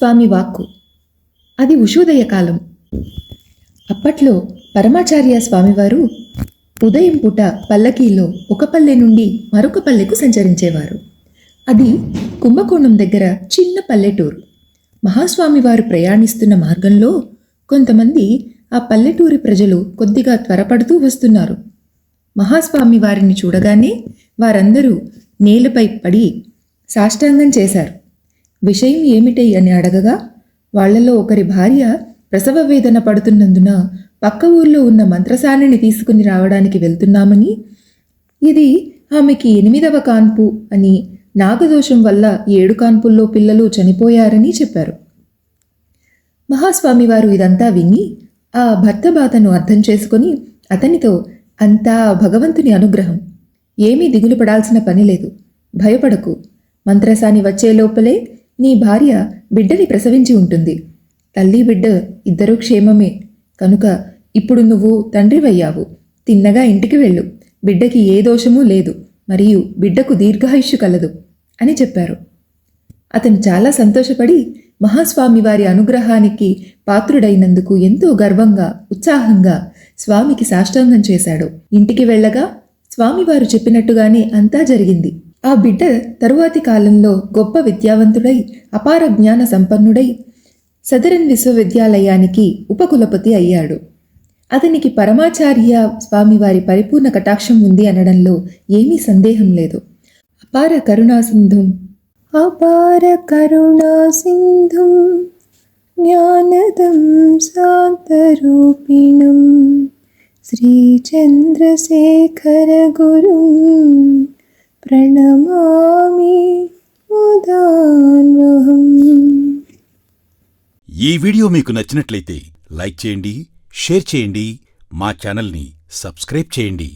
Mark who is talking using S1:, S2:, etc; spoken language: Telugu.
S1: స్వామి వాక్కు. అది ఉషోదయకాలం. అప్పట్లో పరమాచార్య స్వామివారు ఉదయం పూట పల్లకీలో ఒక పల్లె నుండి మరొక పల్లెకు సంచరించేవారు. అది కుంభకోణం దగ్గర చిన్న పల్లెటూరు. మహాస్వామివారు ప్రయాణిస్తున్న మార్గంలో కొంతమంది ఆ పల్లెటూరి ప్రజలు కొద్దిగా త్వరపడుతూ వస్తున్నారు. మహాస్వామి వారిని చూడగానే వారందరూ నేలపై పడి సాష్టాంగం చేశారు. విషయం ఏమిటై అని అడగగా వాళ్లలో ఒకరి భార్య ప్రసవ వేదన పడుతున్నందున పక్క ఊర్లో ఉన్న మంత్రసానిని తీసుకుని రావడానికి వెళ్తున్నామని, ఇది ఆమెకి 8వ కాన్పు అని, నాగదోషం వల్ల 7 కాన్పుల్లో పిల్లలు చనిపోయారని చెప్పారు. మహాస్వామివారు ఇదంతా విని ఆ భర్త బాధను అర్థం చేసుకుని అతనితో, అంతా భగవంతుని అనుగ్రహం, ఏమీ దిగులు పడాల్సిన పని లేదు, భయపడకు, మంత్రసాని వచ్చే లోపలే నీ భార్య బిడ్డని ప్రసవించి ఉంటుంది. తల్లి బిడ్డ ఇద్దరూ క్షేమమే కనుక ఇప్పుడు నువ్వు తండ్రివయ్యావు, తిన్నగా ఇంటికి వెళ్ళు, బిడ్డకి ఏ దోషమూ లేదు, మరియు బిడ్డకు దీర్ఘాయుష్యు కలదు అని చెప్పారు. అతను చాలా సంతోషపడి మహాస్వామి వారి అనుగ్రహానికి పాత్రుడైనందుకు ఎంతో గర్వంగా ఉత్సాహంగా స్వామికి సాష్టాంగం చేశాడు. ఇంటికి వెళ్ళగా స్వామివారు చెప్పినట్టుగానే అంతా జరిగింది. ఆ బిడ్డ తరువాతి కాలంలో గొప్ప విద్యావంతుడై అపార జ్ఞాన సంపన్నుడై సదరన్ విశ్వవిద్యాలయానికి ఉపకులపతి అయ్యాడు. అతనికి పరమాచార్య స్వామివారి పరిపూర్ణ కటాక్షం ఉంది అనడంలో ఏమీ సందేహం లేదు. అపార కరుణాసింధుం జ్ఞానదం శాంతరూపిణం శ్రీచంద్రశేఖర గురుం ప్రణమామి ముదాన్వహం.
S2: ఈ వీడియో మీకు నచ్చినట్లయితే లైక్ చేయండి, షేర్ చేయండి, మా ఛానల్ని సబ్స్క్రైబ్ చేయండి.